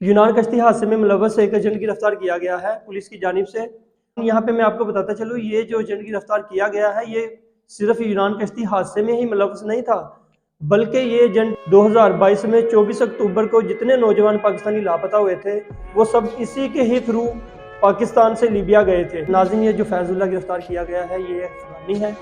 यूनान कश्ती हादसे में मुलव्वस एक एजेंट गिरफ्तार किया गया है पुलिस की जानिब से। यहाँ पे मैं आपको बताता चलूँ, ये जो एजेंट गिरफ्तार किया गया है ये सिर्फ यूनान कश्ती हादसे में ही मुलव्वस नहीं था, बल्कि ये एजेंट 2022 में 24 अक्टूबर को जितने नौजवान पाकिस्तानी लापता हुए थे वो सब इसी के ही थ्रू पाकिस्तान से लीबिया गए थे। नाज़रीन, ये जो फैजुल्ला गिरफ्तार किया गया है ये अफगानी है।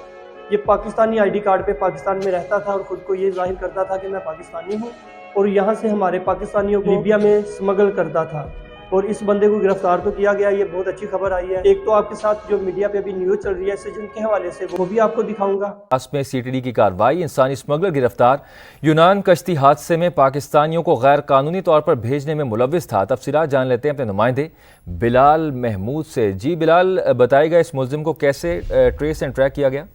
ये पाकिस्तानी आईडी कार्ड पे पाकिस्तान में रहता था और ख़ुद को ये जाहिर करता था कि मैं पाकिस्तानी हूँ और यहाँ से हमारे पाकिस्तानियों को लीबिया में स्मगल करता था। और इस बंदे को गिरफ्तार तो किया गया, ये बहुत अच्छी खबर आई है। एक तो आपके साथ जो मीडिया पे अभी न्यूज़ चल रही है सजन के हवाले से, वो भी आपको दिखाऊंगा। में सीटीडी की कार्रवाई, इंसानी स्मगलर गिरफ्तार। यूनान कश्ती हादसे में पाकिस्तानियों को गैर कानूनी तौर पर भेजने में मुलव्विस था। तफसीलात जान लेते हैं अपने नुमाइंदे बिलाल महमूद से। जी बिलाल, बताएगा इस मुल्जिम को कैसे ट्रेस एंड ट्रैक किया गया?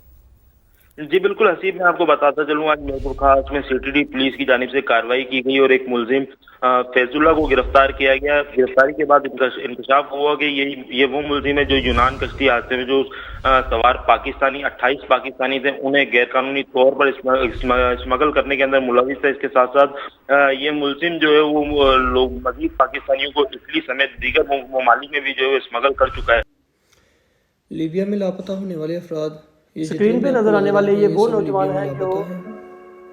जी बिल्कुल हसीब, मैं आपको बताता चलूँ, आज मीरपुर खास में सीटीडी पुलिस की जानिब से कार्रवाई की गई और एक मुलजिम फैजुल्ला को गिरफ्तार किया गया। गिरफ्तारी के बाद इंकशाफ हुआ कि ये वो मुलजिम है जो यूनान कश्ती हादसे में जो सवार पाकिस्तानी 28 पाकिस्तानी थे उन्हें गैरकानूनी तौर पर स्मगल करने के अंदर मुलविस है। इसके साथ साथ ये मुलजिम जो है वो लोग मजीद पाकिस्तानियों को इटली समेत दीगर ममालिक में भी जो है स्मगल कर चुका है। लीबिया में लापता होने वाले अफराद, स्क्रीन पे नजर आने वाले ये वो नौजवान हैं जो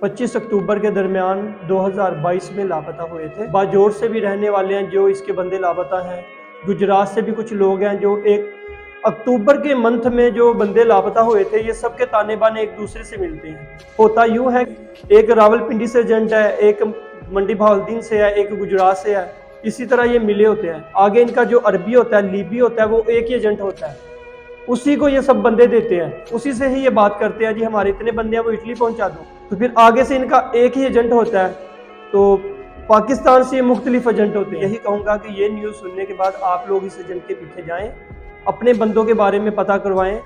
25 अक्टूबर के दरमियान 2022 में लापता हुए थे। बाजोर से भी रहने वाले हैं जो इसके बंदे लापता हैं। गुजरात से भी कुछ लोग हैं जो 1 अक्टूबर के मंथ में जो बंदे लापता हुए थे, ये सबके ताने बाने एक दूसरे से मिलते हैं। होता यूं है, एक रावलपिंडी से एजेंट है, एक मंडी बहाउद्दीन से है, एक गुजरात से है। इसी तरह ये मिले होते हैं। आगे इनका जो अरबी होता है, लीबी होता है, वो एक ही एजेंट होता है, उसी को ये सब बंदे देते हैं, उसी से ही ये बात करते हैं जी हमारे इतने बंदे हैं वो इटली पहुंचा दो। तो फिर आगे से इनका एक ही एजेंट होता है, तो पाकिस्तान से मुख्तलिफ एजेंट होते हैं। यही कहूँगा कि ये न्यूज़ सुनने के बाद आप लोग इस एजेंट के पीछे जाएं, अपने बंदों के बारे में पता करवाएं।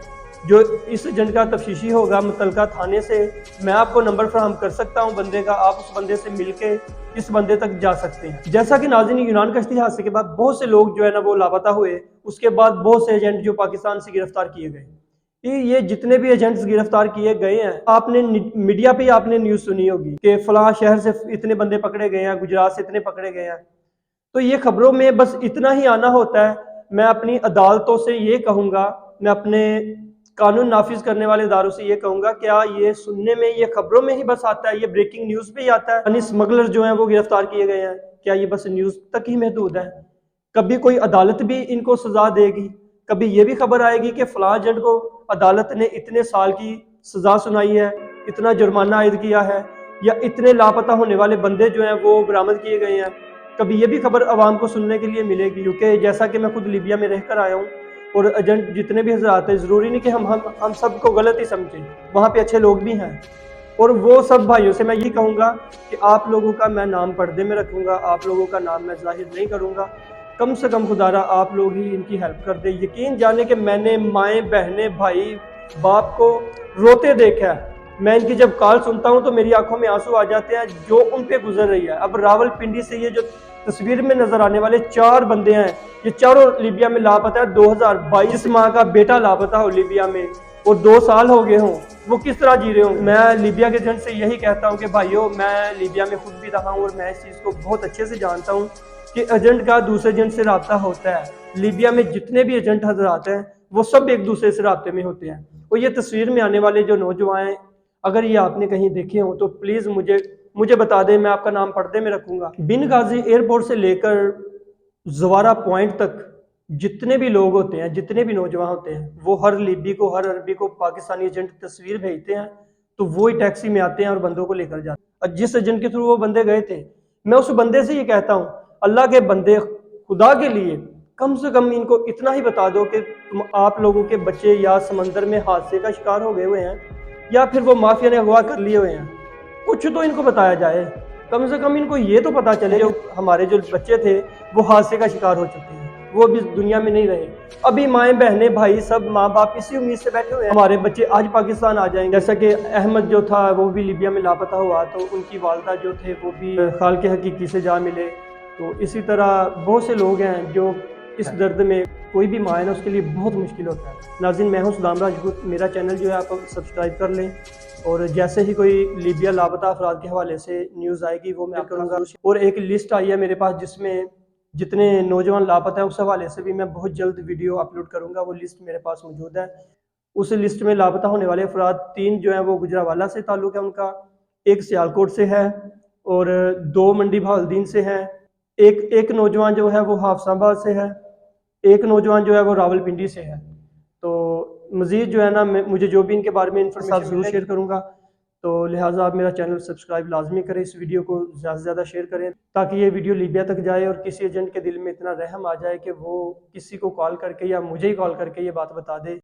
जो इस एजेंट का तफ्तीशी होगा मुतलका थाने से, मैं आपको नंबर फराहम कर सकता हूं बंदे का, आप उस बंदे से मिलके इस बंदे तक जा सकते हैं। जैसा कि नाज़रीन, यूनान कश्ती हादसे के बाद बहुत से लोग जो है ना वो लापता हुए, उसके बाद बहुत से एजेंट जो पाकिस्तान से गिरफ्तार किए गए। ये जितने भी एजेंट्स गिरफ्तार किए गए हैं, आपने मीडिया पे आपने न्यूज़ सुनी होगी कि फलां शहर से इतने बंदे पकड़े गए हैं, गुजरात से इतने पकड़े गए हैं। तो ये खबरों में बस इतना ही आना होता है। मैं अपनी अदालतों से ये कहूँगा, मैं अपने कानून नाफिज करने वाले इदारों से ये कहूँगा, क्या ये सुनने में, ये खबरों में ही बस आता है, ये ब्रेकिंग न्यूज़ पे ही आता है, यानी स्मगलर जो हैं वो गिरफ्तार किए गए हैं, क्या ये बस न्यूज़ तक ही महदूद है? कभी कोई अदालत भी इनको सजा देगी, कभी ये भी खबर आएगी कि फलां एजेंट को अदालत ने इतने साल की सजा सुनाई है, इतना जुर्माना आयद किया है, या इतने लापता होने वाले बंदे जो हैं वो बरामद किए गए हैं। कभी ये भी खबर आवाम को सुनने के लिए मिलेगी, क्योंकि जैसा कि मैं खुद लीबिया में रहकर आया हूँ और एजेंट जितने भी हजरात हैं, ज़रूरी नहीं कि हम सबको गलत ही समझें, वहाँ पे अच्छे लोग भी हैं। और वो सब भाइयों से मैं ये कहूँगा कि आप लोगों का मैं नाम पर्दे में रखूँगा, आप लोगों का नाम मैं जाहिर नहीं करूँगा। कम से कम खुदारा आप लोग ही इनकी हेल्प कर दे। यकीन जाने कि मैंने माएँ, बहनें, भाई, बाप को रोते देखा है। मैं इनकी जब कॉल सुनता हूँ तो मेरी आंखों में आंसू आ जाते हैं जो उन पे गुजर रही है। अब रावलपिंडी से ये जो तस्वीर में नजर आने वाले 4 बंदे हैं, ये चारों लीबिया में लापता है। 2022 माह का बेटा लापता हो लीबिया में और 2 साल हो गए हों, वो किस तरह जी रहे हों। मैं लीबिया के एजेंट से यही कहता हूँ कि भाइयों, मैं लीबिया में खुद भी रहा हूँ और मैं इस चीज़ को बहुत अच्छे से जानता हूँ कि एजेंट का दूसरे एजेंट से रब्ता होता है। लीबिया में जितने भी एजेंट हजरात हैं वो सब एक दूसरे से रब्ते में होते हैं। और ये तस्वीर में आने वाले जो नौजवान हैं, अगर ये आपने कहीं देखे हो तो प्लीज़ मुझे बता दें, मैं आपका नाम पर्दे में रखूँगा। बिन गाजी एयरपोर्ट से लेकर जवारा पॉइंट तक जितने भी लोग होते हैं, जितने भी नौजवान होते हैं, वो हर लीबी को, हर अरबी को पाकिस्तानी एजेंट तस्वीर भेजते हैं, तो वो ही टैक्सी में आते हैं और बंदों को लेकर जाते हैं। और जिस एजेंट के थ्रू वो बंदे गए थे, मैं उस बंदे से ये कहता हूँ, अल्लाह के बंदे, खुदा के लिए कम से कम इनको इतना ही बता दो कि आप लोगों के बच्चे या समंदर में हादसे का शिकार हो गए हुए हैं या फिर वो माफिया ने अगवा कर लिए हुए हैं, कुछ तो इनको बताया जाए। कम से कम इनको ये तो पता चले जो हमारे जो बच्चे थे वो हादसे का शिकार हो चुके हैं, वो भी दुनिया में नहीं रहे। अभी माएँ, बहनें, भाई, सब माँ बाप इसी उम्मीद से बैठे हुए हैं हमारे बच्चे आज पाकिस्तान आ जाएंगे। जैसा कि अहमद जो था वो भी लीबिया में लापता हुआ, तो उनकी वालदा जो थे वो भी खाल के हकीकी से जा मिले। तो इसी तरह बहुत से लोग हैं जो इस दर्द में, कोई भी माँ है ना उसके लिए बहुत मुश्किल होता है। नाज़रीन, मैं हूँ सदाम राजपूत, मेरा चैनल जो है आप सब्सक्राइब कर लें और जैसे ही कोई लीबिया लापता अफराद के हवाले से न्यूज़ आएगी वो मैं करूँगा। और एक लिस्ट आई है मेरे पास जिसमें जितने नौजवान लापता हैं उस हवाले से भी मैं बहुत जल्द वीडियो अपलोड करूंगा। वो लिस्ट मेरे पास मौजूद है। उस लिस्ट में लापता होने वाले अफराद 3 जो हैं वो गुजरावाला से ताल्लुक़ है उनका, एक सियालकोट से है और 2 मंडी बहाउद्दीन से हैं। एक नौजवान जो है वो हाफसाबाद से है, एक नौजवान जो है वो रावलपिंडी से है। तो मज़ीद जो है ना मुझे जो भी इनके बारे में इंफॉर्मेशन ज़रूर शेयर करूँगा। तो लिहाजा आप मेरा चैनल सब्सक्राइब लाजमी करें, इस वीडियो को ज़्यादा से ज़्यादा शेयर करें ताकि ये वीडियो लीबिया तक जाए और किसी एजेंट के दिल में इतना रहम आ जाए कि वो किसी को कॉल करके या मुझे ही कॉल करके ये बात बता दे